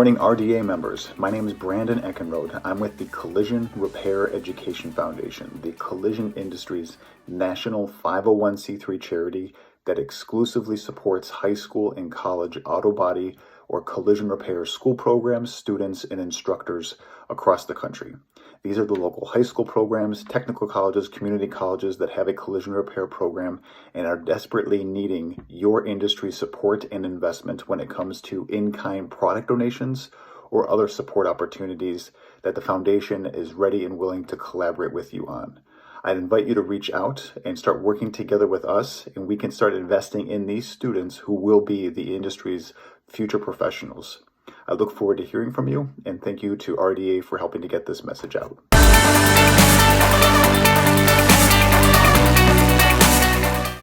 morning, RDA members. My name is Brandon Eckenrode. I'm with the Collision Repair Education Foundation, the collision industry's national 501c3 charity that exclusively supports high school and college auto body or collision repair school programs, students, and instructors across the country. These are the local high school programs, technical colleges, community colleges that have a collision repair program and are desperately needing your industry support and investment when it comes to in-kind product donations or other support opportunities that the foundation is ready and willing to collaborate with you on. I'd invite you to reach out and start working together with us, and we can start investing in these students who will be the industry's future professionals. I look forward to hearing from you, and thank you to RDA for helping to get this message out.